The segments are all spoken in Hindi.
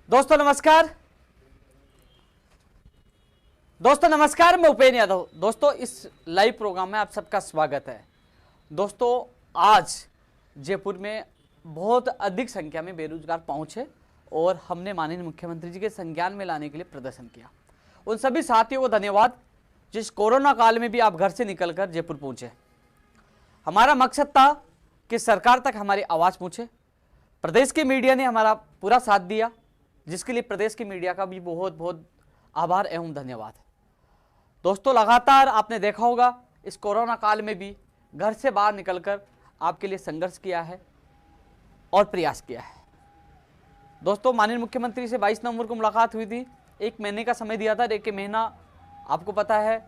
दोस्तों नमस्कार। मैं उपेंद्र यादव। दोस्तों इस लाइव प्रोग्राम में आप सबका स्वागत है। दोस्तों आज जयपुर में बहुत अधिक संख्या में बेरोजगार पहुंचे और हमने माननीय मुख्यमंत्री जी के संज्ञान में लाने के लिए प्रदर्शन किया। उन सभी साथियों को धन्यवाद जिस कोरोना काल में भी आप घर से निकलकर जयपुर पहुंचे। हमारा मकसद था कि सरकार तक हमारी आवाज़ पहुंचे। प्रदेश की मीडिया ने हमारा पूरा साथ दिया, जिसके लिए प्रदेश की मीडिया का भी बहुत बहुत आभार एवं धन्यवाद। दोस्तों लगातार आपने देखा होगा इस कोरोना काल में भी घर से बाहर निकलकर आपके लिए संघर्ष किया है और प्रयास किया है। दोस्तों माननीय मुख्यमंत्री से 22 नवंबर को मुलाकात हुई थी। 1 महीने का समय दिया था। 1 महीना आपको पता है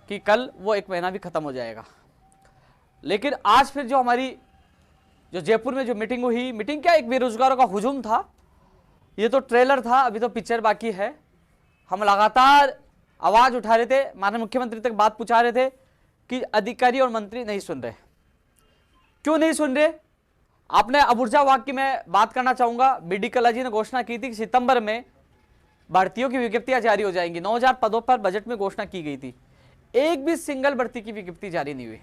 कि कल वो 1 महीना भी खत्म हो जाएगा। लेकिन आज फिर जो हमारी जो जयपुर में जो मीटिंग हुई, मीटिंग क्या एक बेरोजगारों का हुजूम था। ये तो ट्रेलर था, अभी तो पिक्चर बाकी है। हम लगातार आवाज उठा रहे थे, माननीय मुख्यमंत्री तक बात पहुंचा रहे थे कि अधिकारी और मंत्री नहीं सुन रहे। क्यों नहीं सुन रहे? आपने अब ऊर्जा विभाग की मैं बात करना चाहूंगा। बीडी कल्ला जी ने घोषणा की थी कि सितंबर में भर्तियों की विज्ञप्तियां जारी हो जाएंगी। 9000 पदों पर बजट में घोषणा की गई थी। एक भी सिंगल भर्ती की विज्ञप्ति जारी नहीं हुई।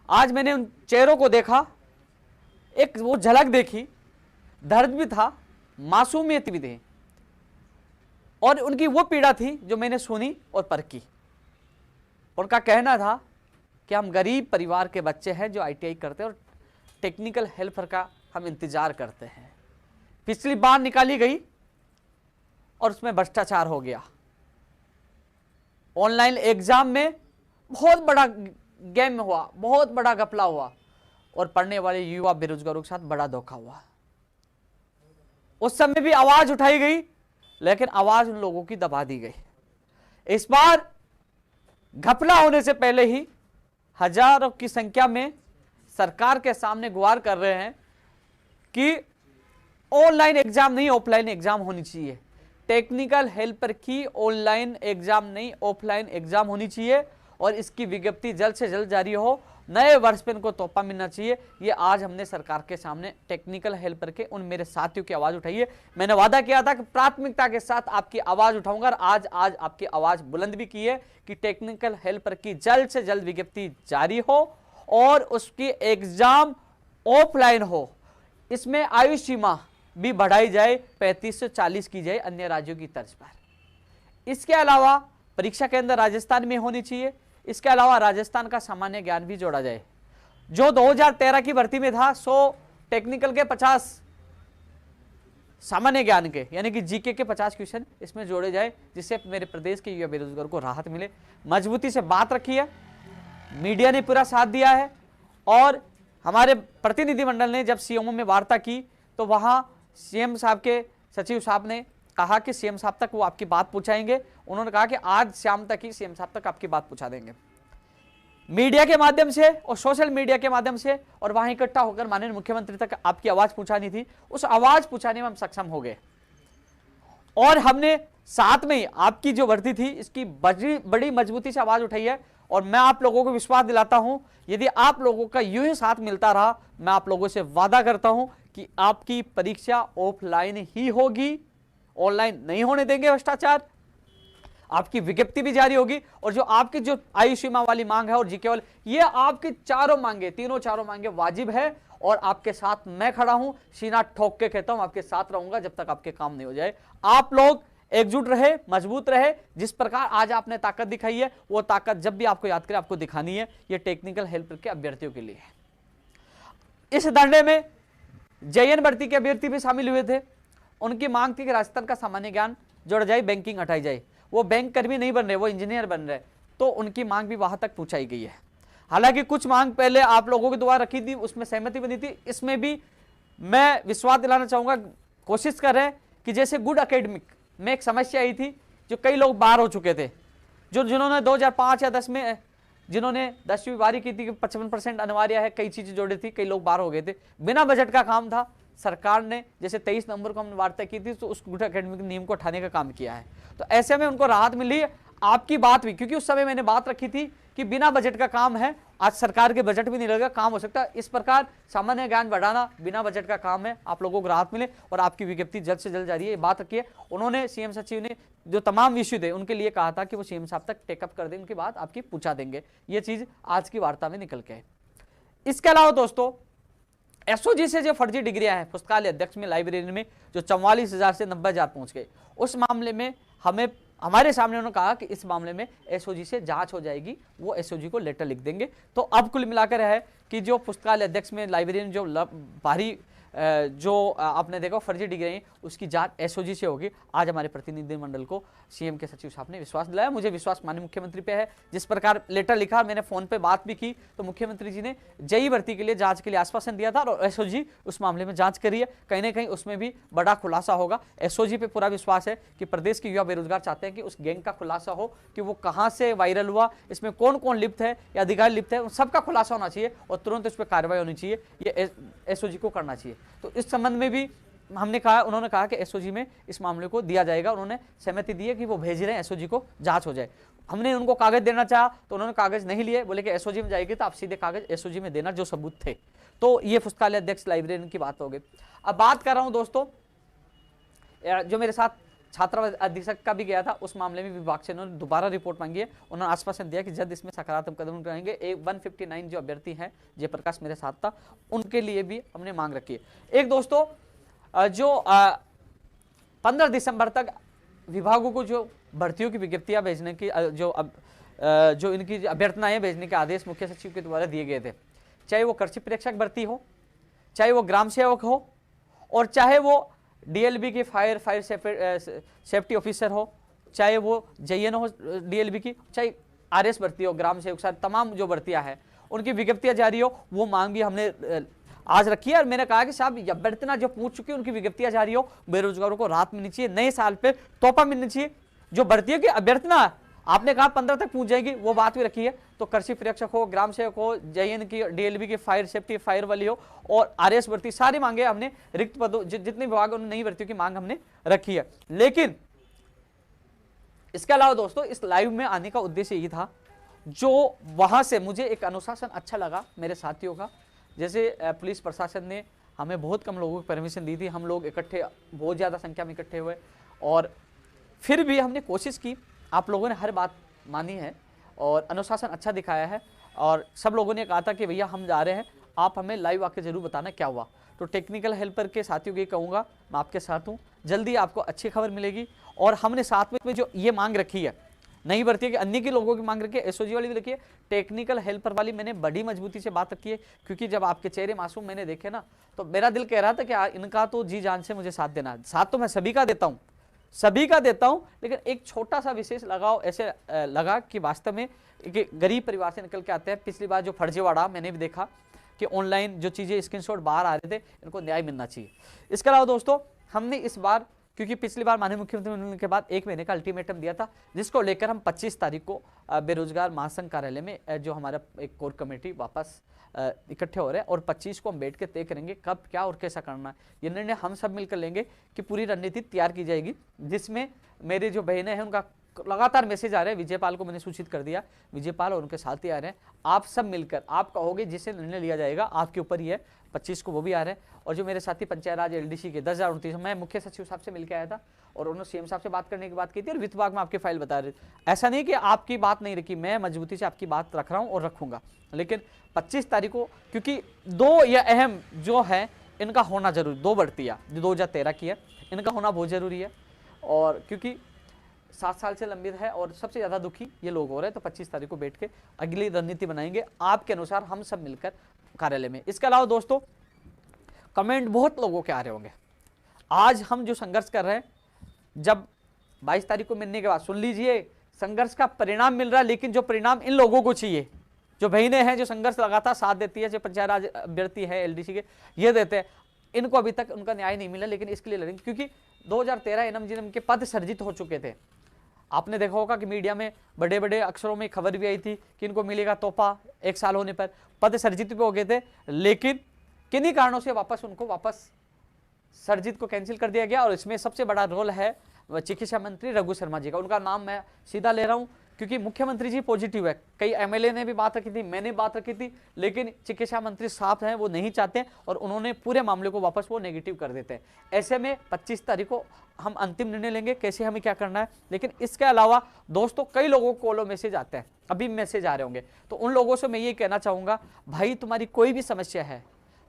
आज मैंने उन चेहरों को देखा, एक वो झलक देखी, दर्द भी था, मासूमियत भी थी और उनकी वो पीड़ा थी जो मैंने सुनी और परखी। उनका कहना था कि हम गरीब परिवार के बच्चे हैं जो आईटीआई करते हैं और टेक्निकल हेल्पर का हम इंतजार करते हैं। पिछली बार निकाली गई और उसमें भ्रष्टाचार हो गया। ऑनलाइन एग्जाम में बहुत बड़ा गेम हुआ, बहुत बड़ा घपला हुआ और पढ़ने वाले युवा बेरोजगारों के साथ बड़ा धोखा हुआ। उस समय भी आवाज उठाई गई, लेकिन आवाज उन लोगों की दबा दी गई। इस बार घपला होने से पहले ही हजारों की संख्या में सरकार के सामने गुहार कर रहे हैं कि ऑनलाइन एग्जाम नहीं ऑफलाइन एग्जाम होनी चाहिए। टेक्निकल हेल्पर की ऑनलाइन एग्जाम नहीं ऑफलाइन एग्जाम होनी चाहिए और इसकी विज्ञप्ति जल्द से जल्द जारी हो। नए वर्ष पे इनको तोहफा मिलना चाहिए। ये आज हमने सरकार के सामने टेक्निकल हेल्पर के उन मेरे साथियों की आवाज उठाई है। मैंने वादा किया था कि प्राथमिकता के साथ आपकी आवाज उठाऊंगा और आज आपकी आवाज बुलंद भी की है कि टेक्निकल हेल्पर की जल्द से जल्द विज्ञप्ति जारी हो और उसकी एग्जाम ऑफलाइन हो। इसमें आयु सीमा भी बढ़ाई जाए, 35 से 40 की जाए अन्य राज्यों की तर्ज पर। इसके अलावा परीक्षा केंद्र राजस्थान में होनी चाहिए। इसके अलावा राजस्थान का सामान्य ज्ञान भी जोड़ा जाए। जो 2013 की भर्ती में था 100 टेक्निकल के 50 सामान्य ज्ञान के यानी कि जीके के 50 क्वेश्चन इसमें जोड़े जाए, जिससे मेरे प्रदेश के युवा बेरोजगार को राहत मिले। मजबूती से बात रखी है, मीडिया ने पूरा साथ दिया है और हमारे प्रतिनिधिमंडल ने जब सीएमओ में वार्ता की तो वहां सीएम साहब के सचिव साहब ने कहा कि सीएम साहब तक वो आपकी बात पहुंचाएंगे। उन्होंने कहा कि आज शाम तक ही सीएम साहब तक आपकी बात पहुंचा देंगे। मीडिया के माध्यम से और सोशल मीडिया के माध्यम से और वहां इकट्ठा होकर माननीय मुख्यमंत्री तक आपकी आवाज पहुंचानी थी। उस आवाज पहुंचाने में हम सक्षम हो गए और हमने साथ में ही आपकी जो भर्ती थी इसकी बड़ी मजबूती से आवाज उठाई है। और मैं आप लोगों को विश्वास दिलाता हूं, यदि आप लोगों का यूं ही साथ मिलता रहा, मैं आप लोगों से वादा करता हूं कि आपकी परीक्षा ऑफलाइन ही होगी, ऑनलाइन नहीं होने देंगे भ्रष्टाचार। आपकी विज्ञप्ति भी जारी होगी और जो आपकी जो आयु सीमा वाली मांग है और जीके वाली, ये आपकी चारों मांगे, चारों मांगे वाजिब है और आपके साथ मैं खड़ा हूं। सीना ठोक के कहता हूं आपके साथ रहूंगा जब तक आपके काम नहीं हो जाए। आप लोग एकजुट रहे, मजबूत रहे। जिस प्रकार आज आपने ताकत दिखाई है वो ताकत जब भी आपको याद करें आपको दिखानी है। ये टेक्निकल हेल्पर के अभ्यर्थियों के लिए है। इस धरने में जेएन भर्ती के अभ्यर्थी भी शामिल हुए थे। उनकी मांग थी कि राजस्थान का सामान्य ज्ञान जोड़ा जाए, बैंकिंग हटाई जाए। वो बैंक कर्मी नहीं बन रहे, वो इंजीनियर बन रहे, तो उनकी मांग भी वहां तक पहुंचाई गई है। हालांकि कुछ मांग पहले आप लोगों के द्वारा रखी थी, उसमें सहमति बनी थी। इसमें भी मैं विश्वास दिलाना चाहूंगा, कोशिश कर रहे हैं कि जैसे गुड एकेडमिक में एक समस्या आई थी, जो कई लोग बाहर हो चुके थे, जिन्होंने 2005 या 10 में जिन्होंने 10वीं बारी की थी कि 55% अनिवार्य है, कई चीजें जोड़ी थी, कई लोग बाहर हो गए थे। बिना बजट का काम था। सरकार ने जैसे 23 नवंबर को हमने वार्ता की थी तो उस गुड एकेडमिक नियम को उठाने का काम किया है। तो ऐसे में उनको राहत मिली है। आपकी बात भी, क्योंकि उस समय मैंने बात रखी थी कि बिना बजट का काम है, आज सरकार के बजट भी नहीं लगेगा, काम हो सकता है। इस प्रकार सामान्य ज्ञान बढ़ाना बिना बजट का काम है, आप लोगों को राहत मिले और आपकी विज्ञप्ति जल्द से जल्द जारी है, ये बात रखिए। उन्होंने सीएम सचिव ने जो तमाम इश्यू थे उनके लिए कहा था कि वो सीएम साहब तक टेकअप कर दें, उनकी बात आपकी पूछा देंगे, ये चीज आज की वार्ता में निकल के है। इसके अलावा दोस्तों एसओजी से जो फर्जी डिग्रियां हैं पुस्तकालय अध्यक्ष में, लाइब्रेरी में, जो 44,000 से 90,000 पहुंच गए, उस मामले में हमारे सामने उन्होंने कहा कि इस मामले में एसओजी से जांच हो जाएगी, वो एसओजी को लेटर लिख देंगे। तो अब कुल मिलाकर है कि जो पुस्तकालय अध्यक्ष में, लाइब्रेरी में जो भारी जो आपने देखा फर्जी डिग्री उसकी जांच एसओजी से होगी। आज हमारे प्रतिनिधिमंडल को सीएम के सचिव साहब ने विश्वास दिलाया, मुझे विश्वास माननीय मुख्यमंत्री पे है। जिस प्रकार लेटर लिखा, मैंने फोन पे बात भी की, तो मुख्यमंत्री जी ने जेई भर्ती के लिए जांच के लिए आश्वासन दिया था और एसओजी उस मामले में जांच करी है। कहीं ना कहीं उसमें भी बड़ा खुलासा होगा। एसओजी पे पूरा विश्वास है कि प्रदेश के युवा बेरोजगार चाहते हैं कि उस गैंग का खुलासा हो कि वो कहां से वायरल हुआ, इसमें कौन कौन लिप्त है या अधिकारी लिप्त है, उन सबका खुलासा होना चाहिए और तुरंत उस पर कार्रवाई होनी चाहिए, ये एसओजी को करना चाहिए। तो इस संबंध में भी हमने कहा, उन्होंने कहा कि एसओजी में इस मामले को दिया जाएगा, उन्होंने सहमति दी है कि वो भेज रहे हैं एसओजी को, जांच हो जाए। हमने उनको कागज देना चाहा तो उन्होंने कागज नहीं लिए, बोले कि एसओजी में जाएगी तो आप सीधे कागज एसओजी में देना जो सबूत थे। तो ये पुस्तकालय अध्यक्ष लाइब्रेरियन की बात हो गई। अब बात कर रहा हूं दोस्तों, जो मेरे साथ छात्रावास अधीक्षक का भी गया था, उस मामले में विभाग से उन्होंने दोबारा रिपोर्ट मांगी है। उन्होंने आश्वासन दिया कि जल्द इसमें सकारात्मक कदम उठाएंगे। 159 जो अभ्यर्थी हैं, जयप्रकाश मेरे साथ था, उनके लिए भी हमने मांग रखी है। एक दोस्तों जो 15 दिसंबर तक विभागों को जो भर्तियों की विज्ञप्तियां भेजने की जो इनकी अभ्यर्थनाएं भेजने के आदेश मुख्य सचिव के द्वारा दिए गए थे, चाहे वो कृषि प्रेक्षक भर्ती हो, चाहे वो ग्राम सेवक हो, और चाहे वो डीएलबी की फायर सेफ्टी ऑफिसर हो, चाहे वो जेएन हो डीएलबी की, चाहे आरएस भर्ती हो, ग्राम सेवक, सारी तमाम जो भर्तियां हैं उनकी विज्ञप्तियां जारी हो, वो मांग भी हमने आज रखी है। और मैंने कहा कि साहब अभ्यर्थना जो पूछ चुकी है उनकी विज्ञप्तियां जारी हो, बेरोजगारों को राहत मिलनी चाहिए, नए साल पे तोहफा मिलनी चाहिए। जो भर्तियों की अभ्यर्थना आपने कहा 15 तक पूछ जाएगी, वो बात भी रखी है। तो कृषि प्रेक्षक हो, ग्राम सेवक हो, जेएन की, डीएलबी की फायर सेफ्टी फायर वाली हो, और आरएस भर्ती, सारी मांगे हमने रिक्त पदों जितने विभाग उन नई भर्तियों की मांग हमने रखी है। लेकिन इसके अलावा दोस्तों इस लाइव में आने का उद्देश्य ये था, जो वहां से मुझे एक अनुशासन अच्छा लगा मेरे साथियों का। जैसे पुलिस प्रशासन ने हमें बहुत कम लोगों की परमिशन दी थी, हम लोग इकट्ठे बहुत ज़्यादा संख्या में इकट्ठे हुए, और फिर भी हमने कोशिश की, आप लोगों ने हर बात मानी है और अनुशासन अच्छा दिखाया है, और सब लोगों ने कहा था कि भैया हम जा रहे हैं, आप हमें लाइव आके जरूर बताना क्या हुआ। तो टेक्निकल हेल्पर के साथियों को कहूँगा, मैं आपके साथ हूँ, जल्दी आपको अच्छी खबर मिलेगी। और हमने साथ में जो ये मांग रखी है, नहीं भर्ती है, अन्य के लोगों की मांग रखी है, एसओजी वाली भी रखी है, टेक्निकल हेल्पर वाली मैंने बड़ी मजबूती से बात रखी है, क्योंकि जब आपके चेहरे मासूम मैंने देखे ना, तो मेरा दिल कह रहा था कि इनका तो जी जान से मुझे साथ देना है। साथ तो मैं सभी का देता हूँ, सभी का देता हूं, लेकिन एक छोटा सा विशेष लगाव ऐसे लगा कि वास्तव में गरीब परिवार से निकल के आते हैं। पिछली बार जो फर्जीवाड़ा मैंने भी देखा कि ऑनलाइन जो चीज़ें स्क्रीनशॉट बाहर आ रहे थे, इनको न्याय मिलना चाहिए। इसके अलावा दोस्तों हमने इस बार, क्योंकि पिछली बार माननीय मुख्यमंत्री मिलने के बाद 1 महीने का अल्टीमेटम दिया था, जिसको लेकर हम 25 तारीख को बेरोजगार महासंघ कार्यालय में जो हमारा एक कोर कमेटी वापस इकट्ठे हो रहे हैं, और 25 को हम बैठ के तय करेंगे कब क्या और कैसा करना है। ये निर्णय हम सब मिलकर लेंगे कि पूरी रणनीति तैयार की जाएगी, जिसमें मेरे जो बहनें हैं उनका लगातार मैसेज आ रहे हैं। विजयपाल को मैंने सूचित कर दिया, विजयपाल और उनके साथी आ रहे हैं। आप सब मिलकर आप कहोगे जिससे निर्णय लिया जाएगा, आपके ऊपर ही है। 25 को वो भी आ रहे हैं, और जो मेरे साथी पंचायत राज एलडीसी के 10,029, मैं मुख्य सचिव साहब से मिलकर आया था और उन्होंने सीएम साहब से बात करने की बात की थी, और वित्त विभाग में आपकी फाइल बता रहे थे। ऐसा नहीं कि आपकी बात नहीं रखी, मैं मजबूती से आपकी बात रख रहा हूँ और रखूंगा, लेकिन 25 तारीख को, क्योंकि 2 या अहम जो है इनका होना जरूरी, 2 भर्तियाँ जो 2013 की है, इनका होना बहुत जरूरी है। और क्योंकि 7 साल से लंबित है और सबसे ज़्यादा दुखी ये लोग हो रहे हैं, तो 25 तारीख को बैठ के अगली रणनीति बनाएंगे आपके अनुसार, हम सब मिलकर कार्यालय में। इसके अलावा दोस्तों कमेंट बहुत लोगों के आ रहे होंगे। आज हम जो संघर्ष कर रहे हैं, जब 22 तारीख को मिलने के बाद सुन लीजिए, संघर्ष का परिणाम मिल रहा है, लेकिन जो परिणाम इन लोगों को चाहिए, जो बहनें हैं, जो संघर्ष लगातार साथ देती है, जो पंचायत राज अभ्यर्थी है एलडीसी के, ये देते हैं, इनको अभी तक उनका न्याय नहीं मिला, लेकिन इसके लिए लड़ेंगे। क्योंकि 2013 एनएमजीएम के पद सर्जित हो चुके थे। आपने देखा होगा कि मीडिया में बड़े बड़े अक्षरों में खबर भी आई थी कि इनको मिलेगा तोहफा, 1 साल होने पर पद सर्जित भी हो गए थे, लेकिन किन्हीं कारणों से उनको वापस सर्जित को कैंसिल कर दिया गया। और इसमें सबसे बड़ा रोल है चिकित्सा मंत्री रघु शर्मा जी का। उनका नाम मैं सीधा ले रहा हूं क्योंकि मुख्यमंत्री जी पॉजिटिव है, कई एमएलए ने भी बात रखी थी, मैंने बात रखी थी, लेकिन चिकित्सा मंत्री साफ हैं, वो नहीं चाहते हैं और उन्होंने पूरे मामले को वापस वो नेगेटिव कर देते हैं। ऐसे में 25 तारीख को हम अंतिम निर्णय लेंगे कैसे हमें क्या करना है। लेकिन इसके अलावा दोस्तों कई लोगों को कॉलो मैसेज आते हैं, अभी मैसेज आ रहे होंगे, तो उन लोगों से मैं ये कहना चाहूंगा, भाई तुम्हारी कोई भी समस्या है,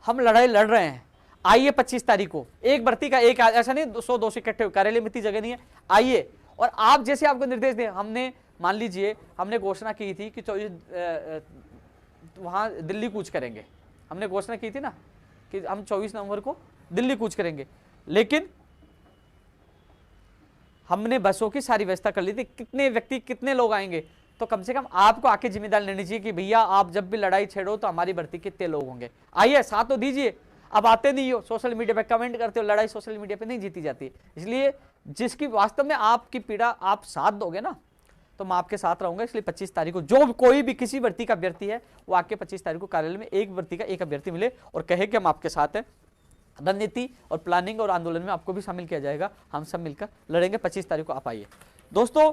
हम लड़ाई लड़ रहे हैं, आइए 25 तारीख को, एक भर्ती का एक, ऐसा नहीं 100-200 इकट्ठे, कार्यालय में इतनी जगह नहीं है, आइए। और आप जैसे आपको निर्देश दें, हमने मान लीजिए हमने घोषणा की थी कि 24 वहां दिल्ली कूच करेंगे, हमने घोषणा की थी ना कि हम 24 नवंबर को दिल्ली कूच करेंगे, लेकिन हमने बसों की सारी व्यवस्था कर ली थी, कितने व्यक्ति कितने लोग आएंगे, तो कम से कम आपको आके जिम्मेदारी लेनी चाहिए कि भैया आप जब भी लड़ाई छेड़ो तो हमारी भर्ती कितने लोग होंगे, आइए साथ तो दीजिए। अब आते नहीं हो, सोशल मीडिया पे कमेंट करते हो, लड़ाई सोशल मीडिया पे नहीं जीती जाती, इसलिए जिसकी वास्तव में आपकी पीड़ा आप साथ दोगे ना, तो मैं आपके साथ रहूंगा। इसलिए 25 तारीख को जो कोई भी किसी भर्ती का अभ्यर्थी है वो आके 25 तारीख को कार्यालय में एक भर्ती का एक अभ्यर्थी मिले और कहे कि हम आपके साथ हैं, रणनीति और प्लानिंग और आंदोलन में आपको भी शामिल किया जाएगा, हम सब मिलकर लड़ेंगे। 25 तारीख को आप आइए। दोस्तों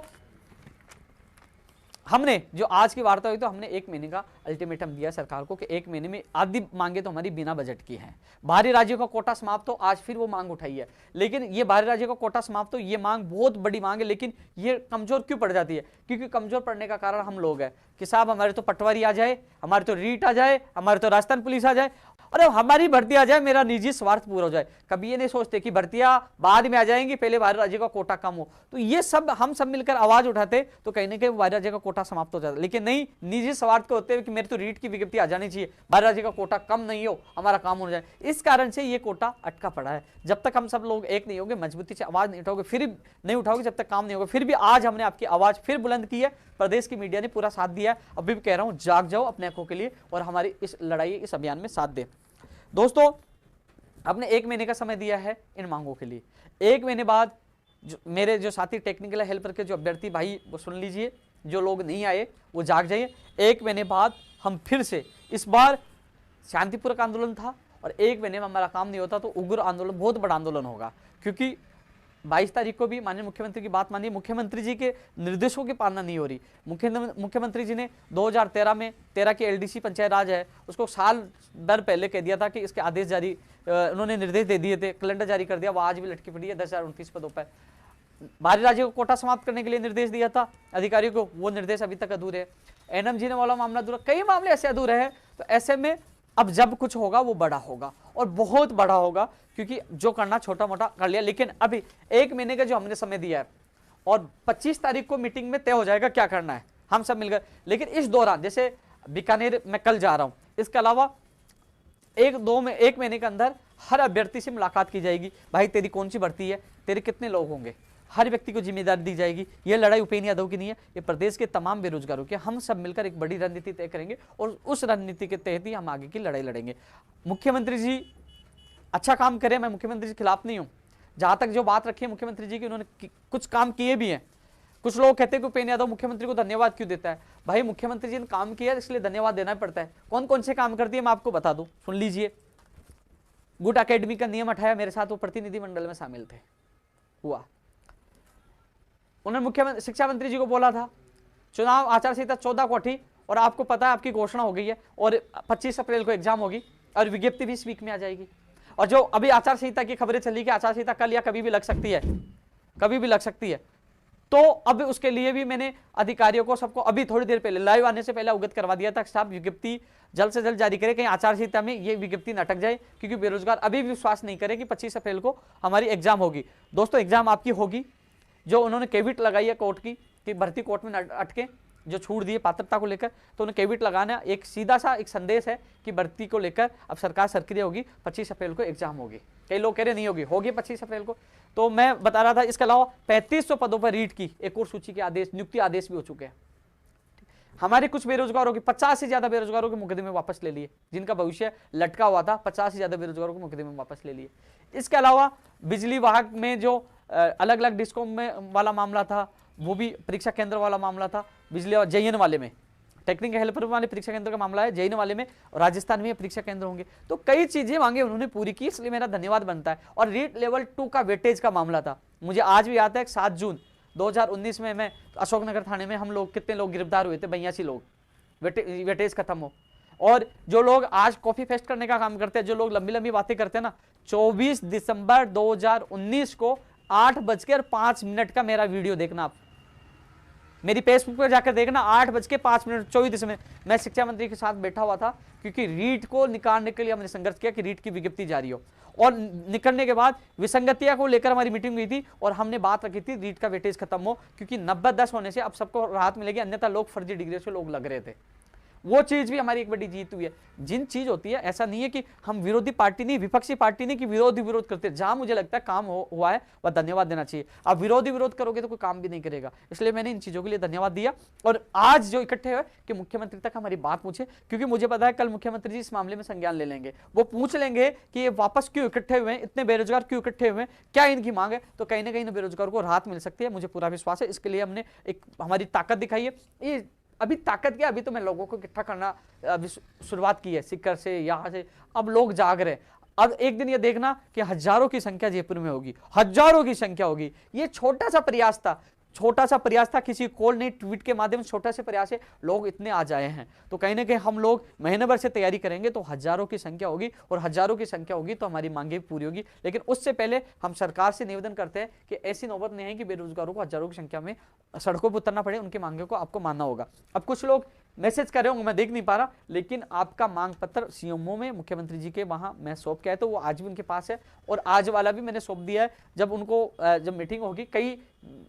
हमने जो आज की वार्ता हुई तो हमने 1 महीने का अल्टीमेटम दिया सरकार को कि 1 महीने में आधी मांगे तो हमारी बिना बजट की हैं। बाहरी राज्यों का कोटा समाप्त हो, आज फिर वो मांग उठाई है, लेकिन ये बाहरी राज्यों का कोटा समाप्त हो, ये मांग बहुत बड़ी मांग है, लेकिन ये कमजोर क्यों पड़ जाती है? क्योंकि कमजोर पड़ने का कारण हम लोग हैं कि साहब हमारे तो पटवारी आ जाए, हमारे तो रीट आ जाए, हमारे तो राजस्थान पुलिस आ जाए, अरे हमारी भर्ती आ जाए, मेरा निजी स्वार्थ पूरा हो जाए। कभी ये नहीं सोचते कि भर्तियां बाद में आ जाएंगी, पहले बाहरी राज्य का कोटा कम हो। तो ये सब हम सब मिलकर आवाज उठाते तो कहीं ना कहीं बाहरी राज्य का कोटा समाप्त हो जाता, लेकिन नहीं, निजी स्वार्थ के होते हुए कि मेरे तो रीट की विज्ञप्ति आ जानी चाहिए, बाहरी राज्य का कोटा कम नहीं हो, हमारा काम हो जाए। इस कारण से ये कोटा अटका पड़ा है। जब तक हम सब लोग एक नहीं होंगे, मजबूती से आवाज नहीं उठाओगे, फिर नहीं उठाओगे, जब तक काम नहीं होगा। फिर भी आज हमने आपकी आवाज फिर बुलंद की है, प्रदेश की मीडिया ने पूरा साथ दिया है। अभी भी कह रहा हूं, जाग जाओ अपने हकों के लिए और हमारी इस लड़ाई, इस अभियान में साथ दें। दोस्तों आपने 1 महीने का समय दिया है इन मांगों के लिए। 1 महीने बाद मेरे जो साथी टेक्निकल हेल्पर के जो अभ्यर्थी भाई वो सुन लीजिए, जो लोग नहीं आए वो जाग जाइए। 1 महीने बाद हम फिर से, इस बार शांतिपूर्वक आंदोलन था और 1 महीने में हमारा काम नहीं होता तो उग्र आंदोलन, बहुत बड़ा आंदोलन होगा। क्योंकि 22 तारीख को भी माननीय मुख्यमंत्री की बात मानिए, मुख्यमंत्री जी के निर्देशों की पालना नहीं हो रही। मुख्यमंत्री जी ने 2013 में 13 की एलडीसी पंचायत राज है, उसको साल भर पहले कह दिया था कि इसके आदेश जारी, उन्होंने निर्देश दे दिए थे, कैलेंडर जारी कर दिया, वो आज भी लटकी पड़ी है 10,029 पदों पर। बाहरी राज्यों को कोटा समाप्त करने के लिए निर्देश दिया था अधिकारियों को, वो निर्देश अभी तक अधूरे है। एनएमजी ने वाला मामला अधूरा, कई मामले ऐसे अधूरे हैं। तो ऐसे में अब जब कुछ होगा वो बड़ा होगा और बहुत बड़ा होगा, क्योंकि जो करना छोटा मोटा कर लिया। लेकिन अभी 1 महीने का जो हमने समय दिया है और 25 तारीख को मीटिंग में तय हो जाएगा क्या करना है, हम सब मिलकर। लेकिन इस दौरान जैसे बीकानेर मैं कल जा रहा हूं, इसके अलावा 1 महीने के अंदर हर अभ्यर्थी से मुलाकात की जाएगी। भाई तेरी कौन सी भर्ती है, तेरे कितने लोग होंगे, हर व्यक्ति को जिम्मेदारी दी जाएगी। यह लड़ाई उपेन्द्र यादव की नहीं है, ये प्रदेश के तमाम बेरोजगारों की। हम सब मिलकर एक बड़ी रणनीति तय करेंगे और उस रणनीति के तहत ही हम आगे की लड़ाई लड़ेंगे। मुख्यमंत्री जी अच्छा काम करें, मैं मुख्यमंत्री के खिलाफ नहीं हूं। जहां तक जो बात रखी है मुख्यमंत्री जी की, उन्होंने कुछ काम किए भी हैं। कुछ लोग कहते हैं कि उपेन्द्र यादव मुख्यमंत्री को धन्यवाद क्यों देता है। भाई मुख्यमंत्री जी ने काम किया इसलिए धन्यवाद देना पड़ता है। कौन कौन से काम करती है मैं आपको बता दूं, सुन लीजिए। गुड अकेडमी का नियम हटाया, मेरे साथ वो प्रतिनिधि मंडल में शामिल थे, हुआ। उन्होंने मुख्यमंत्री शिक्षा मंत्री जी को बोला था चुनाव आचार संहिता 14 को हटी और आपको पता है आपकी घोषणा हो गई है और 25 अप्रैल को एग्जाम होगी और विज्ञप्ति भी इस वीक में आ जाएगी। और जो अभी आचार संहिता की खबरें चली कि आचार संहिता कल या कभी भी लग सकती है, कभी भी लग सकती है, तो अब उसके लिए भी मैंने अधिकारियों को सबको अभी थोड़ी देर पहले लाइव आने से पहले अवगत करवा दिया था। साहब विज्ञप्ति जल्द से जल्द जारी करें, कहीं आचार संहिता में ये विज्ञप्ति न अटक जाए, क्योंकि बेरोजगार अभी भी विश्वास नहीं करे कि 25 अप्रैल को हमारी एग्जाम होगी। दोस्तों एग्जाम आपकी होगी। जो उन्होंने केविट लगाई है कोर्ट की कि भर्ती कोर्ट में अटके, जो छूट दी है पात्रता को लेकर, तो उन्हें केविट लगाना एक सीधा सा एक संदेश है कि भर्ती को लेकर अब सरकार सक्रिय होगी। 25 अप्रैल को एग्जाम होगी। कई लोग कह रहे नहीं होगी, होगी 25 अप्रैल को। तो मैं बता रहा था, इसके अलावा 3500 पदों पर रीट की एक और सूची के आदेश, नियुक्ति आदेश भी हो चुके हैं। हमारे कुछ बेरोजगारों की 50 से ज्यादा बेरोजगारों के मुकदमे वापस ले लिए, जिनका भविष्य लटका हुआ था, 50 से ज्यादा बेरोजगारों के मुकदमे वापस ले लिए। इसके अलावा बिजली विभाग में जो अलग अलग डिस्कॉम में वाला मामला था, वो भी परीक्षा केंद्र वाला मामला था। बिजली और जेईएन वाले में, टेक्निकल हेल्पर वाले परीक्षा केंद्र का मामला है, जेईएन वाले में राजस्थान में परीक्षा केंद्र होंगे। तो कई चीजें मांगे उन्होंने पूरी की, इसलिए मेरा धन्यवाद बनता है। और रीट लेवल 2 का वेटेज का मामला था, मुझे आज भी याद है 7 जून 2019 में मैं अशोकनगर थाने में हम लोग कितने लोग गिरफ्तार हुए थे, 82 लोग, वेटेज खत्म हो। और जो लोग आज कॉफी फेस्ट करने का काम करते हैं, जो लोग लंबी लंबी बातें करते हैं ना, 24 दिसंबर 2019 को 8:05 का मेरा वीडियो देखना आप, मेरी फेसबुक पर जाकर देखना, 8:05 24 दिसंबर मैं शिक्षा मंत्री के साथ बैठा हुआ था, क्योंकि रीट को निकालने के लिए हमने संघर्ष किया कि रीट की विज्ञप्ति जारी हो। और निकलने के बाद विसंगतियां को लेकर हमारी मीटिंग हुई थी और हमने बात रखी थी रीट का वेटेज खत्म हो, क्योंकि 90-10 होने से अब सबको राहत मिलेगी, अन्यथा लोग फर्जी डिग्री से लोग लग रहे थे। वो चीज भी हमारी एक बड़ी जीत हुई है। जिन चीज होती है, ऐसा नहीं है कि हम विरोधी पार्टी नहीं, विपक्षी पार्टी नहीं कि विरोध करते, जहां मुझे लगता है काम हुआ है वह धन्यवाद देना चाहिए। अब विरोध करोगे तो कोई काम भी नहीं करेगा, इसलिए मैंने इन चीजों के लिए धन्यवाद दिया। और आज जो इकट्ठे हुए कि मुख्यमंत्री तक हमारी बात पूछे, क्योंकि मुझे पता है कल मुख्यमंत्री जी इस मामले में संज्ञान ले लेंगे, वो पूछ लेंगे कि ये वापस क्यों इकट्ठे हुए हैं, इतने बेरोजगार क्यों इकट्ठे हुए हैं, क्या इनकी मांग है, तो कहीं ना कहीं बेरोजगार को राहत मिल सकती है, मुझे पूरा विश्वास है। इसके लिए हमने एक हमारी ताकत दिखाई है। ये अभी ताकत क्या, अभी तो मैं लोगों को इकट्ठा करना अभी शुरुआत की है, सिक्कर से, यहाँ से, अब लोग जाग रहे हैं। अब एक दिन ये देखना कि हजारों की संख्या जयपुर में होगी, हजारों की संख्या होगी। ये छोटा सा प्रयास था, किसी कॉल नहीं, ट्वीट के माध्यम से छोटा सा प्रयास है, लोग इतने आ जाए हैं। तो कहीं ना कहीं हम लोग महीने भर से तैयारी करेंगे तो हजारों की संख्या होगी, और हजारों की संख्या होगी तो हमारी मांगे पूरी होगी। लेकिन उससे पहले हम सरकार से निवेदन करते हैं कि ऐसी नौबत नहीं है कि बेरोजगारों को हजारों की संख्या में सड़कों पर उतरना पड़े, उनकी मांगे को आपको मानना होगा। अब कुछ लोग मैसेज कर रहे होंगे, मैं देख नहीं पा रहा, लेकिन आपका मांग पत्र सीएमओ में मुख्यमंत्री जी के वहां मैं सौंप के आया, तो वो आज भी उनके पास है, और आज वाला भी मैंने सौंप दिया है। जब उनको जब मीटिंग होगी, कई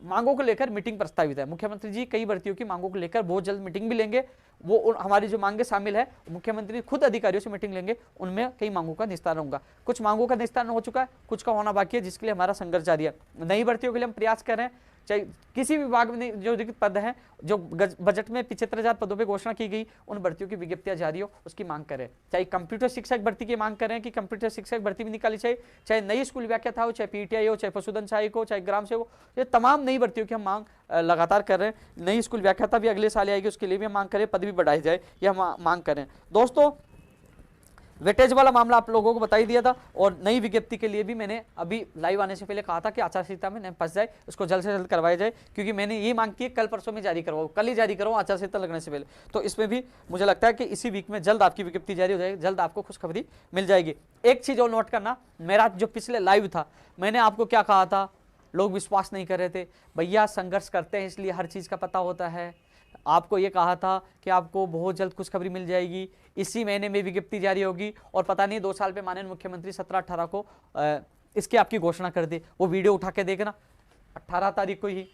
मांगों को लेकर मीटिंग प्रस्तावित है, मुख्यमंत्री जी कई भर्तियों की मांगों को लेकर बहुत जल्द मीटिंग भी लेंगे। वो हमारी जो मांगे शामिल है, मुख्यमंत्री खुद अधिकारियों से मीटिंग लेंगे, उनमें कई मांगों का निस्तारण होगा। कुछ मांगों का निस्तारण हो चुका है, कुछ का होना बाकी है, जिसके लिए हमारा संघर्ष जारी है। नई भर्तियों के लिए हम प्रयास कर रहे हैं, चाहे किसी विभाग में जो रिक्त पद हैं, जो बजट में 75,000 पदों पे घोषणा की गई, उन भर्तियों की विज्ञप्तियां जारी हो, उसकी मांग करें। चाहे कंप्यूटर शिक्षक भर्ती की मांग करें कि कंप्यूटर शिक्षक भर्ती भी निकाली चाहिए, चाहे नई स्कूल व्याख्या था हो, चाहे पीटीआई हो, चाहे पशुधन सहायक हो, चाहे ग्राम सेवक, ये तमाम नई भर्तियों की हम मांग लगातार कर रहे हैं। नई स्कूल व्याख्याता भी अगले साल आएगी, उसके लिए भी हम मांग करें, पद भी बढ़ाई जाए, यह हम मांग करें। दोस्तों, वेटेज वाला मामला आप लोगों को बता ही दिया था, और नई विज्ञप्ति के लिए भी मैंने अभी लाइव आने से पहले कहा था कि आचार संहिता में न फंस जाए, उसको जल्द से जल्द करवाया जाए, क्योंकि मैंने ये मांग की है कल परसों में जारी करवाओ, कल ही जारी करवाओ आचार संहिता लगने से पहले। तो इसमें भी मुझे लगता है कि इसी वीक में जल्द आपकी विज्ञप्ति जारी हो जाएगी, जल्द आपको खुशखबरी मिल जाएगी। एक चीज और नोट करना, मेरा जो पिछले लाइव था, मैंने आपको क्या कहा था, लोग विश्वास नहीं कर रहे थे, भैया संघर्ष करते हैं इसलिए हर चीज का पता होता है। आपको ये कहा था कि आपको बहुत जल्द खुशखबरी मिल जाएगी, इसी महीने में विज्ञप्ति जारी होगी, और पता नहीं 2 साल पे माननीय मुख्यमंत्री 17-18 को इसकी आपकी घोषणा कर दे। वो वीडियो उठा के देखना, 18 तारीख को ही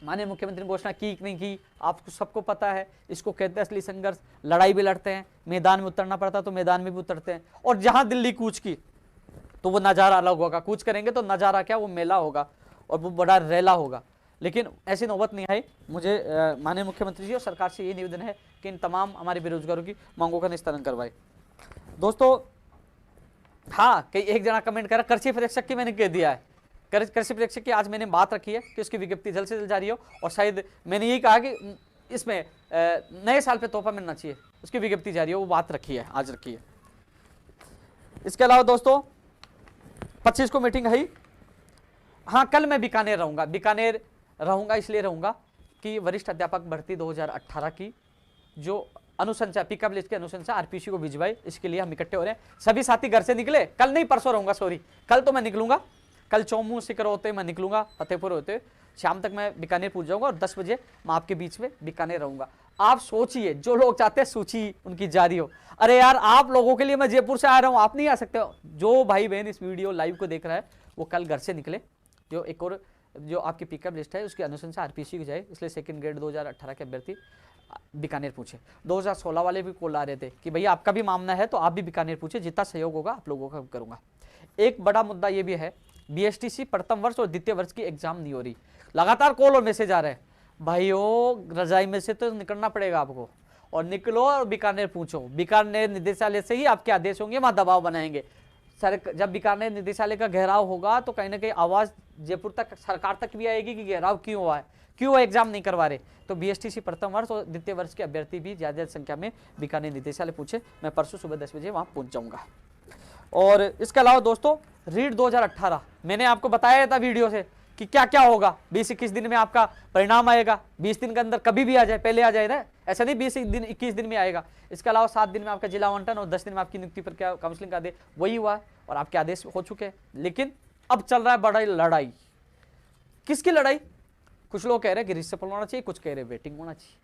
माननीय मुख्यमंत्री ने घोषणा की कि नहीं की, आपको सबको पता है। इसको कहते हैं असली संघर्ष, लड़ाई भी लड़ते हैं, मैदान में उतरना पड़ता तो मैदान में भी उतरते हैं। और जहां दिल्ली कूच की तो वो नज़ारा अलग होगा, कूच करेंगे तो नज़ारा क्या, वो मेला होगा और वो बड़ा रेला होगा। लेकिन ऐसी नौबत नहीं आई। मुझे माननीय मुख्यमंत्री जी और सरकार से ये निवेदन है कि इन तमाम हमारे बेरोजगारों की मांगों का निस्तारण करवाए। दोस्तों, हाँ, कई एक जना कमेंट करा, कृषि प्रेक्षक की मैंने कह दिया है, कृषि प्रेक्षक की आज मैंने बात रखी है कि उसकी विज्ञप्ति जल्द से जल्द जारी हो, और शायद मैंने यही कहा कि इसमें नए साल पे तोहफा मिलना चाहिए, उसकी विज्ञप्ति जारी हो, वो बात रखी है, आज रखी है। इसके अलावा दोस्तों 25 को मीटिंग है। हाँ, कल मैं बीकानेर रहूंगा, इसलिए रहूंगा कि वरिष्ठ अध्यापक भर्ती 2018 की जो अनुशंसा, पिकअप लिस्ट की अनुशंसा आरपीसी को भिजवाई, इसके लिए हम इकट्ठे हो रहे हैं। सभी साथी घर से निकले, कल नहीं परसों रहूंगा, सॉरी, कल तो मैं निकलूंगा, कल चौमू सिकर होते मैं निकलूंगा, फतेहपुर होते शाम तक मैं बीकानेर पहुंच जाऊंगा, और 10 बजे मैं आपके बीच में बीकानेर रहूंगा। आप सोचिए, जो लोग चाहते हैं सूची उनकी जारी हो। अरे यार, आप लोगों के लिए मैं जयपुर से आ रहा हूं, आप नहीं आ सकते हो। जो भाई बहन इस वीडियो लाइव को देख रहा है वो कल घर से निकले, जो एक और जो आपकी पिकअप लिस्ट है उसकी अनुशंसा आरपीसी की जाए, इसलिए सेकंड ग्रेड 2018 के अभ्यर्थी बीकानेर पूछे। 2016 वाले भी कॉल आ रहे थे कि भैया आपका भी मामला है तो आप भी बीकानेर पूछे, जितना सहयोग होगा आप लोगों का करूंगा। एक बड़ा मुद्दा ये भी है, बीएसटीसी प्रथम वर्ष और द्वितीय वर्ष की एग्जाम नहीं हो रही, लगातार कॉल और मैसेज आ रहे हैं, भाइयों रजाई में से तो निकलना पड़ेगा आपको, और निकलो और बीकानेर पूछो। बीकानेर निदेशालय से ही आपके आदेश होंगे, वहां दबाव बनाएंगे। सर, जब बीकानेर निदेशालय का घेराव होगा तो कहीं ना कहीं आवाज जयपुर तक, सरकार तक भी आएगी कि घेराव क्यों हुआ है, क्यों एग्जाम नहीं करवा रहे। तो बीएसटीसी प्रथम वर्ष और द्वितीय वर्ष के अभ्यर्थी भी ज्यादा संख्या में बीकानेर निदेशालय पूछे। मैं परसों सुबह 10 बजे वहां पहुंच जाऊंगा। और इसके अलावा दोस्तों, रीट 2018 मैंने आपको बताया था वीडियो से कि क्या क्या होगा। 20-21 दिन में आपका परिणाम आएगा, 20 दिन के अंदर कभी भी आ जाए, पहले आ जाए ना, ऐसा नहीं 20 दिन 21 दिन में आएगा। इसके अलावा 7 दिन में आपका जिला आवंटन और 10 दिन में आपकी नियुक्ति प्रक्रिया काउंसलिंग का आदेश, वही हुआ है और आपके आदेश हो चुके हैं। लेकिन अब चल रहा है बड़ा लड़ाई। किसकी लड़ाई? कुछ लोग कह रहे हैं कि रिसफल होना चाहिए, कुछ कह रहे हैं वेटिंग होना चाहिए।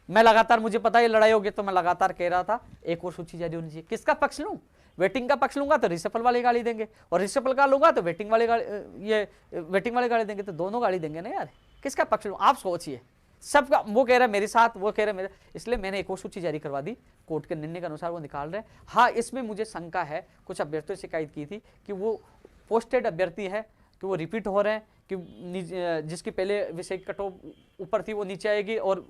मैं लगातार, मुझे पता है लड़ाई होगी, तो मैं लगातार कह रहा था एक और सूची जारी होनी चाहिए। किसका पक्ष लूं? वेटिंग का पक्ष लूंगा तो रिसफल वाली गाली देंगे, और रिसफल का लूंगा तो वेटिंग वाले गाली देंगे, तो दोनों गाली देंगे ना यार। किसका पक्ष लूं? आप सोचिए। सबका, वो कह रहा है मेरे साथ, वो कह रहा है मेरे, इसलिए मैंने एक और सूची जारी करवा दी। कोर्ट के निर्णय के अनुसार वो निकाल रहे हैं। हाँ, इसमें मुझे शंका है, कुछ अभ्यर्थियों से शिकायत की थी कि वो पोस्टेड अभ्यर्थी है, कि वो रिपीट हो रहे हैं, कि जिसकी पहले विषय की कट ऑफ ऊपर थी वो नीचे आएगी, और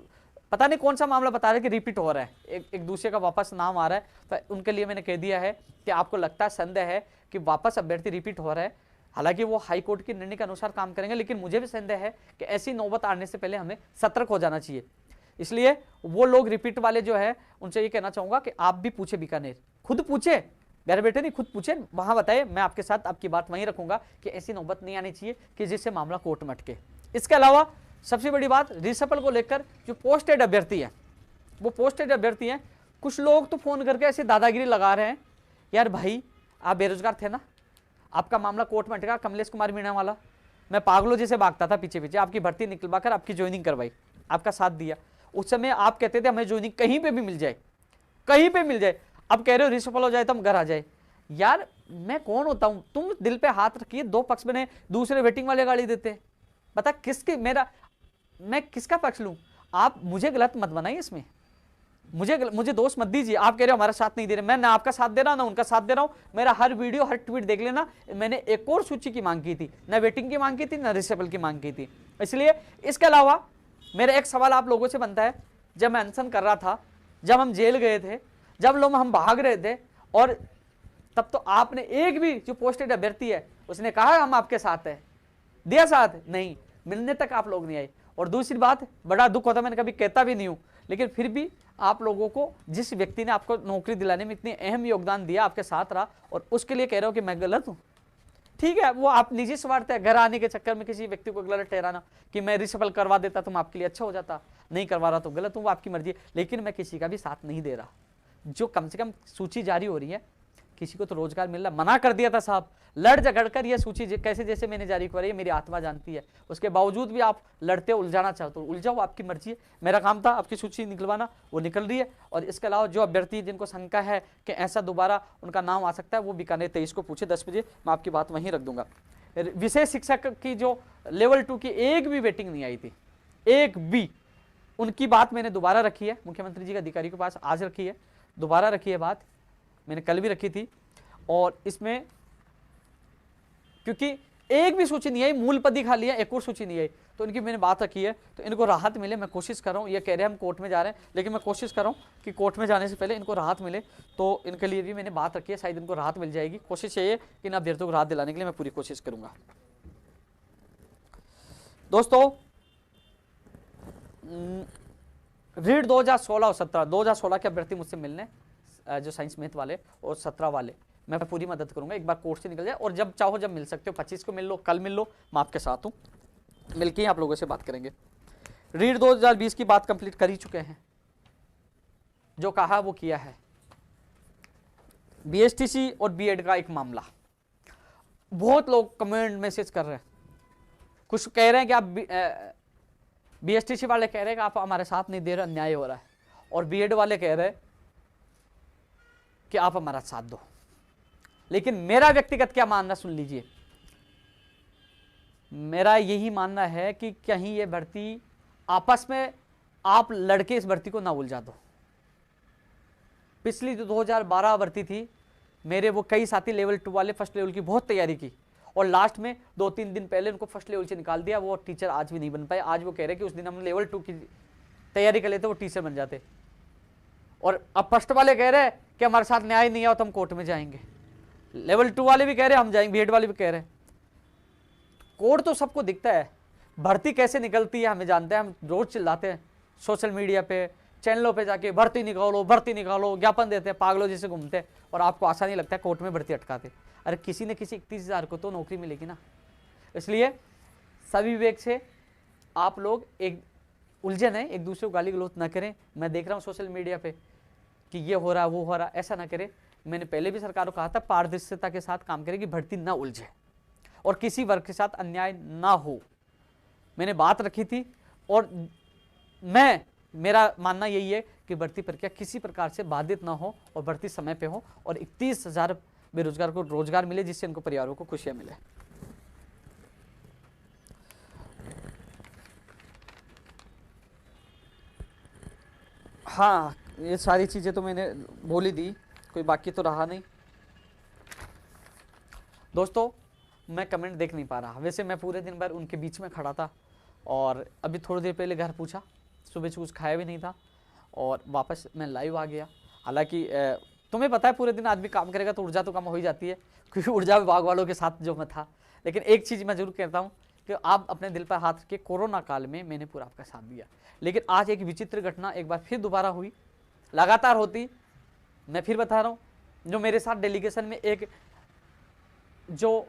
पता नहीं कौन सा मामला बता रहे हैं कि रिपीट हो रहा है, एक दूसरे का वापस नाम आ रहा है। तो उनके लिए मैंने कह दिया है कि आपको लगता है, संदेह है कि वापस अभ्यर्थी रिपीट हो रहा है, हालांकि वो हाई कोर्ट के निर्णय के अनुसार काम करेंगे, लेकिन मुझे भी संदेह है कि ऐसी नौबत आने से पहले हमें सतर्क हो जाना चाहिए। इसलिए वो लोग रिपीट वाले जो है, उनसे ये कहना चाहूंगा कि आप भी पूछे, बीकानेर खुद पूछे, घर बैठे नहीं, खुद पूछे, वहां बताए, मैं आपके साथ आपकी बात वहीं रखूंगा कि ऐसी नौबत नहीं आनी चाहिए कि जिससे मामला कोर्ट में अटके। इसके अलावा सबसे बड़ी बात, रिसफल को लेकर जो पोस्टेड अभ्यर्थी है, वो पोस्टेड अभ्यर्थी हैं, कुछ लोग तो फोन करके ऐसे दादागिरी लगा रहे हैं, यार भाई आप बेरोजगार थे ना, आपका मामला कोर्ट में अटका, कमलेश कुमार मीणा वाला, मैं पागलों जैसे भागता था पीछे पीछे, आपकी भर्ती निकलवा कर आपकी ज्वाइनिंग करवाई, आपका साथ दिया। उस समय आप कहते थे हमें ज्वाइनिंग कहीं पे भी मिल जाए, कहीं पे मिल जाए। अब कह रहे हो रिसफल हो जाए तो हम घर आ जाए। यार मैं कौन होता हूं? तुम दिल पे हाथ रखिए, दो पक्ष बने, दूसरे वेटिंग वाले गाली देते, बता किसकी, मैं किसका पक्ष लूं? आप मुझे गलत मत बनाइए, इसमें मुझे दोष मत दीजिए। आप कह रहे हो हमारा साथ नहीं दे रहे, मैं ना आपका साथ दे रहा हूं ना उनका साथ दे रहा हूं। मेरा हर वीडियो, हर ट्वीट देख लेना, मैंने एक और सूची की मांग की थी, ना वेटिंग की मांग की थी, ना रिसफल की मांग की थी। इसलिए इसके अलावा मेरा एक सवाल आप लोगों से बनता है, जब मैं अनशन कर रहा था, जब हम जेल गए थे, जब लोग हम भाग रहे थे, और तब तो आपने एक भी जो पोस्टेड अभ्यर्थी है उसने कहा हम आपके साथ है, दिया साथ? नहीं, मिलने तक आप लोग नहीं आए। और दूसरी बात, बड़ा दुख होता, मैंने कभी कहता भी नहीं हूं, लेकिन फिर भी आप लोगों को, जिस व्यक्ति ने आपको नौकरी दिलाने में इतनी अहम योगदान दिया, आपके साथ रहा, और उसके लिए कह रहे हो कि मैं गलत हूं। ठीक है, वो आप निजी स्वार्थ है, घर आने के चक्कर में किसी व्यक्ति को गलत ठहराना कि मैं रिसफल करवा देता तो आपके लिए अच्छा हो जाता, नहीं करवा रहा तो गलत हूं, वो आपकी मर्जी। लेकिन मैं किसी का भी साथ नहीं दे रहा। जो कम से कम सूची जारी हो रही है, किसी को तो रोजगार मिल रहा, मना कर दिया था साहब, लड़ झगड़ कर ये सूची कैसे जैसे मैंने जारी करवाई है, मेरी आत्मा जानती है। उसके बावजूद भी आप लड़ते, उलझाना चाहते हो, उलझाओ, आपकी मर्जी है। मेरा काम था आपकी सूची निकलवाना, वो निकल रही है। और इसके अलावा जो अभ्यर्थी जिनको शंका है कि ऐसा दोबारा उनका नाम आ सकता है, वो बीकानेर 23 को पूछे 10 बजे, मैं आपकी बात वहीं रख दूंगा। विशेष शिक्षक की जो लेवल 2 की एक भी वेटिंग नहीं आई थी, एक भी, उनकी बात मैंने दोबारा रखी है, मुख्यमंत्री जी के अधिकारी के पास आज रखी है, दोबारा रखी है बात, मैंने कल भी रखी थी। और इसमें क्योंकि एक भी सूची नहीं आई, मूल पद ही खाली है, एक और सूची नहीं आई, तो इनकी मैंने बात रखी है, तो इनको राहत मिले। मैं कोशिश कर रहा हूँ, ये कह रहे हैं हम कोर्ट में जा रहे हैं, लेकिन मैं कोशिश कर रहा हूँ कि कोर्ट में जाने से पहले इनको राहत मिले, तो इनके लिए भी मैंने बात रखी है, शायद इनको राहत मिल जाएगी। कोशिश ये है कि इन अभ्यर्थियों को राहत दिलाने के लिए मैं पूरी कोशिश करूंगा। दोस्तों, रीड 2016 और 17, 2016 के अभ्यर्थी मुझसे मिलने, जो साइंस मैथ वाले, और 17 वाले, मैं पूरी मदद करूंगा। एक बार कोर्ट से निकल जाए, और जब चाहो जब मिल सकते हो, 25 को मिल लो, कल मिल लो, मैं आपके साथ हूं, मिलके ही आप लोगों से बात करेंगे। रीड 2020 की बात कंप्लीट कर ही चुके हैं, जो कहा वो किया है। बीएसटीसी और बीएड का एक मामला, बहुत लोग कमेंट मैसेज कर रहे हैं, कुछ कह रहे हैं कि आप बीएसटीसी वाले कह रहे हैं कि आप हमारे साथ नहीं दे रहे, अन्याय हो रहा है, और बीएड वाले कह रहे हैं कि आप हमारा साथ दो। लेकिन मेरा व्यक्तिगत क्या मानना, सुन लीजिए, मेरा यही मानना है कि कहीं ये भर्ती आपस में आप लड़के इस भर्ती को ना उलझा दो। पिछली जो 2012 भर्ती थी, मेरे वो कई साथी लेवल 2 वाले फर्स्ट लेवल की बहुत तैयारी की, और लास्ट में 2-3 दिन पहले उनको फर्स्ट लेवल से निकाल दिया, वो टीचर आज भी नहीं बन पाए। आज वो कह रहे कि उस दिन हम लेवल 2 की तैयारी कर लेते, वो टीचर बन जाते। और अब फर्स्ट वाले कह रहे हैं कि हमारे साथ न्याय नहीं आओ तो हम कोर्ट में जाएंगे, लेवल 2 वाले भी कह रहे हैं हम जाएंगे, बीएड वाले भी कह रहे हैं। कोर्ट तो सबको दिखता है, भर्ती कैसे निकलती है हमें जानते हैं, हम रोज चिल्लाते हैं सोशल मीडिया पे, चैनलों पे जाके भर्ती निकालो, ज्ञापन देते हैं, पागलों जैसे घूमते हैं, और आपको आशा नहीं लगता है कोर्ट में भर्ती अटकाते। अरे किसी न किसी 31,000 को तो नौकरी मिलेगी ना। इसलिए सभी विवेक से आप लोग एक उलझन है, एक दूसरे को गाली गलौज ना करें। मैं देख रहा हूँ सोशल मीडिया पे कि ये हो रहा वो हो रहा, ऐसा ना करें। मैंने पहले भी सरकार को कहा था पारदर्शिता के साथ काम करें कि भर्ती ना उलझे और किसी वर्ग के साथ अन्याय ना हो। मैंने बात रखी थी और मेरा मानना यही है कि भर्ती प्रक्रिया किसी प्रकार से बाधित ना हो और भर्ती समय पे हो और 31,000 बेरोजगार को रोजगार मिले, जिससे उनको परिवारों को खुशियां मिले। हाँ, ये सारी चीजें तो मैंने बोल ही दी, कोई बाकी तो रहा नहीं। दोस्तों मैं कमेंट देख नहीं पा रहा, वैसे मैं पूरे दिन भर उनके बीच में खड़ा था और अभी थोड़ी देर पहले घर पूछा, सुबह से कुछ खाया भी नहीं था और वापस मैं लाइव आ गया। हालांकि तुम्हें पता है पूरे दिन आदमी काम करेगा तो ऊर्जा तो कम हो ही जाती है, क्योंकि ऊर्जा विभाग वालों के साथ जो मैं था। लेकिन एक चीज़ मैं जरूर कहता हूँ कि आप अपने दिल पर हाथ रखिए, कोरोना काल में मैंने पूरा आपका साथ दिया। लेकिन आज एक विचित्र घटना एक बार फिर दोबारा हुई, लगातार होती। मैं फिर बता रहा हूँ, जो मेरे साथ डेलीगेशन में एक जो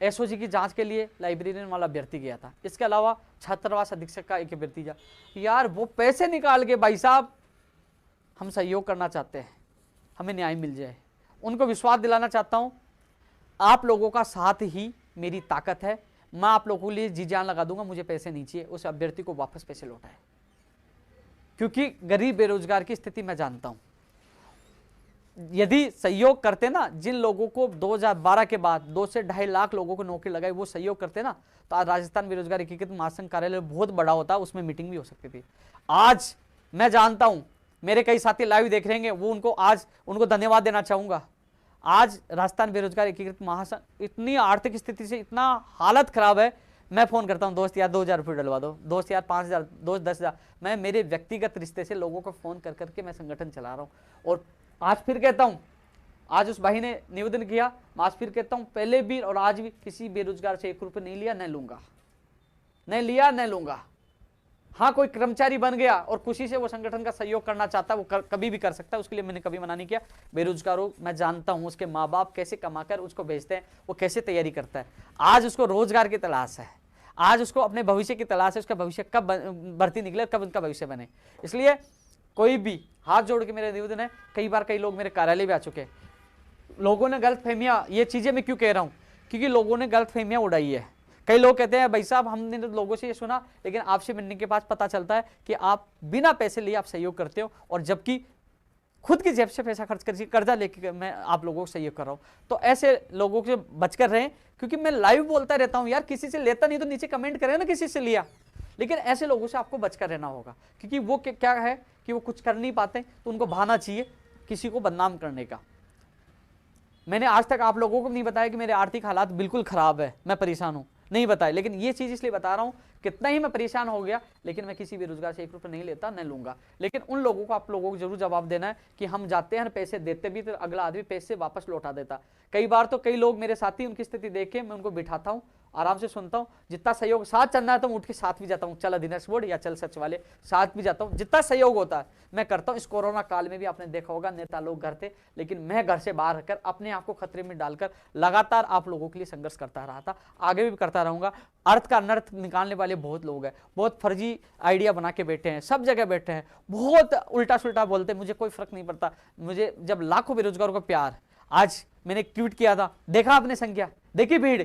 एसओजी की जांच के लिए लाइब्रेरियन वाला अभ्यर्थी गया था, इसके अलावा छात्रावास अधीक्षक का एक अभ्यर्थी जा, यार वो पैसे निकाल के, भाई साहब हम सहयोग करना चाहते हैं, हमें न्याय मिल जाए, उनको विश्वास दिलाना चाहता हूं आप लोगों का साथ ही मेरी ताकत है। मैं आप लोगों के लिए जी जान लगा दूंगा, मुझे पैसे नहीं चाहिए, उस अभ्यर्थी को वापस पैसे लौटाए, क्योंकि गरीब बेरोजगार की स्थिति मैं जानता हूं। यदि सहयोग करते ना, जिन लोगों को 2012 के बाद 2 से 2.5 लाख लोगों को नौकरी लगाई, वो सहयोग करते ना, तो आज राजस्थान बेरोजगार एकीकृत महासंघ कार्यालय बहुत बड़ा होता, उसमें मीटिंग भी हो सकती थी। आज मैं जानता हूं मेरे कई साथी लाइव देख रहे हैं, वो उनको धन्यवाद देना चाहूंगा। आज राजस्थान बेरोजगार एकीकृत महासंघ इतनी आर्थिक स्थिति से इतना हालत खराब है, मैं फोन करता हूं, दोस्त यार 2,000 रुपये डलवा दो, दोस्त यार 5,000, दोस्त 10,000। मैं मेरे व्यक्तिगत रिश्ते से लोगों को फोन कर करके मैं संगठन चला रहा हूं। और आज फिर कहता हूं, आज उस भाई ने निवेदन किया, आज फिर कहता हूं, पहले भी और आज भी किसी बेरोजगार से 1 रुपये नहीं लिया, नहीं लूंगा, नहीं लिया, नहीं लूंगा। हाँ, कोई कर्मचारी बन गया और खुशी से वो संगठन का सहयोग करना चाहता है, वो कभी भी कर सकता है, उसके लिए मैंने कभी मना नहीं किया। बेरोजगारों, मैं जानता हूं उसके माँ बाप कैसे कमाकर उसको भेजते हैं, वो कैसे तैयारी करता है। आज उसको रोजगार की तलाश है, आज उसको अपने भविष्य की तलाश है, उसका भविष्य कब भर्ती निकले, कब उनका भविष्य बने। इसलिए कोई भी हाथ जोड़ के मेरा निवेदन है, कई बार कई लोग मेरे कार्यालय भी आ चुके हैं, लोगों ने गलत फहमियां, ये चीजें मैं क्यों कह रहा हूं, क्योंकि लोगों ने गलत फहमियां उड़ाई है। कई लोग कहते हैं भाई साहब हमने तो लोगों से ये सुना, लेकिन आपसे मिलने के बाद पता चलता है कि आप बिना पैसे लिए आप सहयोग करते हो, और जबकि खुद की जेब से पैसा खर्च कर कर्जा लेके मैं आप लोगों को सहयोग कर रहा हूं। तो ऐसे लोगों से बचकर रहें, क्योंकि मैं लाइव बोलता रहता हूं यार, किसी से लेता नहीं तो नीचे कमेंट करें ना किसी से लिया, लेकिन ऐसे लोगों से आपको बचकर रहना होगा, क्योंकि वो क्या है कि वो कुछ कर नहीं पाते, तो उनको बहाना चाहिए किसी को बदनाम करने का। मैंने आज तक आप लोगों को नहीं बताया कि मेरे आर्थिक हालात बिल्कुल खराब है, मैं परेशान हूं, नहीं बताया, लेकिन ये चीज इसलिए बता रहा हूं, कितना ही मैं परेशान हो गया, लेकिन मैं किसी बेरोजगार से 1 रुपये नहीं लेता, नहीं लूंगा। लेकिन उन लोगों को आप लोगों को जरूर जवाब देना है कि हम जाते हैं पैसे देते भी, तो अगला आदमी पैसे वापस लौटा देता। कई बार तो कई लोग मेरे साथी, उनकी स्थिति देख के मैं उनको बिठाता हूँ, आराम से सुनता हूँ, जितना सहयोग साथ चलना है तो मैं उठ के साथ भी जाता हूँ, चल दिनेश बोर्ड या चल सच वाले, साथ भी जाता हूँ, जितना सहयोग होता है मैं करता हूँ। इस कोरोना काल में भी आपने देखा होगा नेता लोग घर थे, लेकिन मैं घर से बाहर रहकर अपने आप को खतरे में डालकर लगातार आप लोगों के लिए संघर्ष करता रहा था, आगे भी करता रहूंगा। अर्थ का अनर्थ निकालने वाले बहुत लोग हैं, बहुत फर्जी आइडिया बना के बैठे हैं, सब जगह बैठे हैं, बहुत उल्टा सुल्टा बोलते हैं, मुझे कोई फर्क नहीं पड़ता। मुझे जब लाखों बेरोजगारों का प्यार, आज मैंने एक ट्वीट किया था, देखा आपने संख्या, देखी भीड़,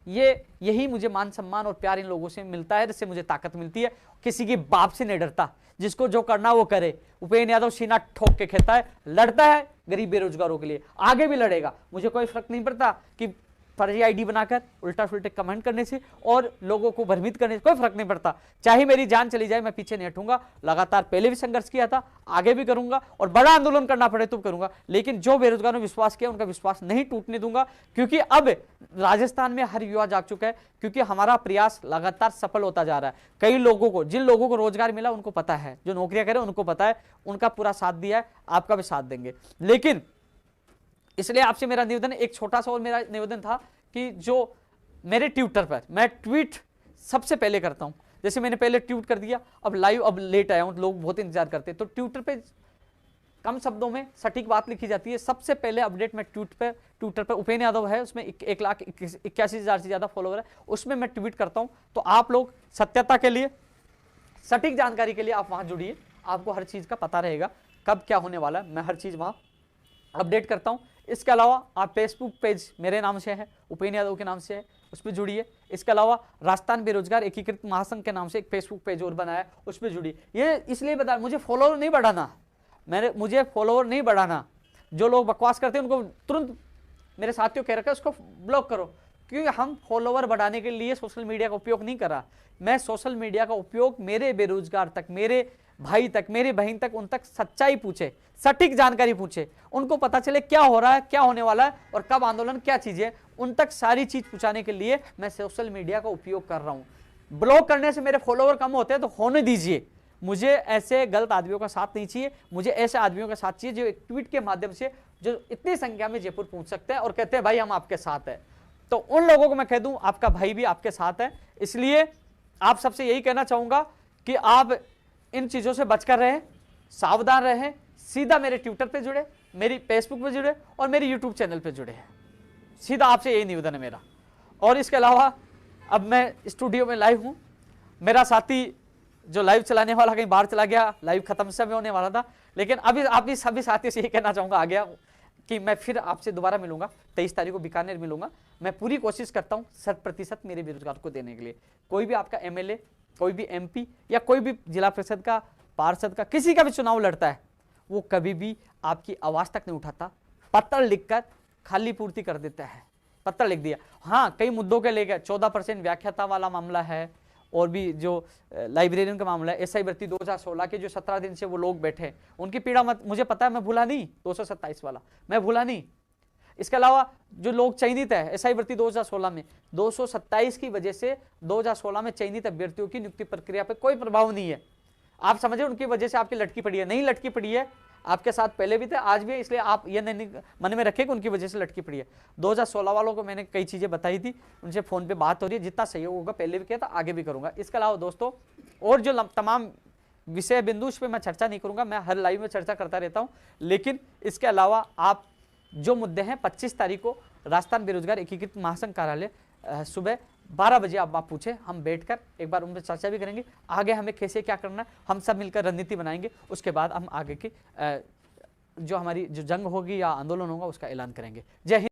यही मुझे मान सम्मान और प्यार इन लोगों से मिलता है, जिससे मुझे ताकत मिलती है। किसी की बाप से नहीं डरता, जिसको जो करना वो करे। उपेंद्र यादव सीना ठोक के कहता है, लड़ता है गरीब बेरोजगारों के लिए, आगे भी लड़ेगा, मुझे कोई फर्क नहीं पड़ता कि फर्जी आईडी बनाकर उल्टा सुल्टे कमेंट करने से और लोगों को भ्रमित करने से कोई फर्क नहीं पड़ता। चाहे मेरी जान चली जाए, मैं पीछे नहीं हटूंगा। लगातार पहले भी संघर्ष किया था, आगे भी करूंगा, और बड़ा आंदोलन करना पड़े तो करूंगा, लेकिन जो बेरोजगारों ने विश्वास किया उनका विश्वास नहीं टूटने दूंगा। क्योंकि अब राजस्थान में हर युवा जाग चुका है, क्योंकि हमारा प्रयास लगातार सफल होता जा रहा है। कई लोगों को, जिन लोगों को रोजगार मिला उनको पता है, जो नौकरियां करें उनको पता है, उनका पूरा साथ दिया है, आपका भी साथ देंगे। लेकिन इसलिए आपसे मेरा निवेदन, एक छोटा सा और मेरा निवेदन था कि जो मेरे ट्विटर पर मैं ट्वीट सबसे पहले करता हूं, जैसे मैंने पहले ट्वीट कर दिया, अब लाइव, अब लेट आया हूं, लोग बहुत इंतजार करते हैं, तो ट्विटर पे कम शब्दों में सटीक बात लिखी जाती है। सबसे पहले अपडेट मैं ट्विटर पर उपेंद्र यादव है, उसमें 1,81,000 से ज़्यादा फॉलोवर है, उसमें मैं ट्वीट करता हूं। तो आप लोग सत्यता के लिए, सटीक जानकारी के लिए आप वहां जुड़िए, आपको हर चीज़ का पता रहेगा कब क्या होने वाला है। मैं हर चीज़ वहां अपडेट करता हूं। इसके अलावा आप फेसबुक पेज मेरे नाम से है, उपेंद्र यादव के नाम से है, उस पर जुड़िए। इसके अलावा राजस्थान बेरोजगार एकीकृत महासंघ के नाम से एक फेसबुक पेज और बनाया है, उस पर जुड़िए। ये इसलिए बता, मुझे फॉलोअर नहीं बढ़ाना, मुझे फॉलोअर नहीं बढ़ाना। जो लोग बकवास करते हैं उनको तुरंत, मेरे साथियों कह रखा है उसको ब्लॉक करो, क्योंकि हम फॉलोअर बढ़ाने के लिए सोशल मीडिया का उपयोग नहीं कर रहा। मैं सोशल मीडिया का उपयोग मेरे बेरोजगार तक, मेरे भाई तक, मेरी बहन तक, उन तक सच्चाई पूछे, सटीक जानकारी पूछे, उनको पता चले क्या हो रहा है, क्या होने वाला है और कब आंदोलन, क्या चीजें, उन तक सारी चीज पहुंचाने के लिए मैं सोशल मीडिया का उपयोग कर रहा हूं। ब्लॉक करने से मेरे फॉलोअर कम होते हैं तो होने दीजिए, मुझे ऐसे गलत आदमियों का साथ नहीं चाहिए। मुझे ऐसे आदमियों का साथ चाहिए जो एक ट्वीट के माध्यम से, जो इतनी संख्या में जयपुर पहुंच सकते हैं और कहते हैं भाई हम आपके साथ हैं। तो उन लोगों को मैं कह दूं आपका भाई भी आपके साथ है। इसलिए आप सबसे यही कहना चाहूंगा कि आप इन चीजों से बचकर रहें, सावधान रहें, सीधा मेरे ट्विटर पे जुड़े, मेरी फेसबुक पे जुड़े और मेरी यूट्यूब चैनल पे जुड़े हैं। सीधा आपसे यही निवेदन है मेरा। और इसके अलावा अब मैं स्टूडियो में लाइव हूं, मेरा साथी जो लाइव चलाने वाला कहीं बाहर चला गया, लाइव खत्म समय होने वाला था, लेकिन अभी आप भी सभी साथियों से यही कहना चाहूंगा आ गया कि मैं फिर आपसे दोबारा मिलूंगा 23 तारीख को बीकानेर मिलूंगा। मैं पूरी कोशिश करता हूं 100% मेरे बेरोजगार को देने के लिए। कोई भी आपका एमएलए, कोई भी एमपी या कोई भी जिला परिषद का, पार्षद का, किसी का भी चुनाव लड़ता है, वो कभी भी आपकी आवाज तक नहीं उठाता, पत्र लिखकर खाली पूर्ति कर देता है। पत्र लिख दिया, हाँ कई मुद्दों के लेकर 14% व्याख्याता वाला मामला है, और भी जो लाइब्रेरियन का मामला है, एसआई भर्ती 2016 के जो 17 दिन से वो लोग बैठे, उनकी पीड़ा मत, मुझे पता है, मैं भूला नहीं। 227 वाला मैं भूला नहीं। इसके अलावा जो लोग चयनित है एसआई भर्ती 2016 में, 227 की वजह से 2016 में चयनित अभ्यर्थियों की नियुक्ति प्रक्रिया पर कोई प्रभाव नहीं है। आप समझे उनकी वजह से आपकी लटकी पड़ी है, नहीं लटकी पड़ी है, आपके साथ पहले भी थे आज भी है, इसलिए आप ये नहीं मन में रखें कि उनकी वजह से लटकी पड़ी है। 2016 वालों को मैंने कई चीजें बताई थी, उनसे फोन पे बात हो रही है, जितना सहयोग होगा पहले भी किया था, आगे भी करूंगा। इसके अलावा दोस्तों और जो तमाम विषय बिंदु उस पर मैं चर्चा नहीं करूंगा, मैं हर लाइव में चर्चा करता रहता हूं। लेकिन इसके अलावा आप जो मुद्दे हैं 25 तारीख को राजस्थान बेरोजगार एकीकृत महासंघ कार्यालय सुबह 12 बजे आप पूछे, हम बैठकर एक बार उन पर चर्चा भी करेंगे, आगे हमें कैसे क्या करना है, हम सब मिलकर रणनीति बनाएंगे। उसके बाद हम आगे की जो हमारी जो जंग होगी या आंदोलन होगा उसका ऐलान करेंगे। जय हिंद।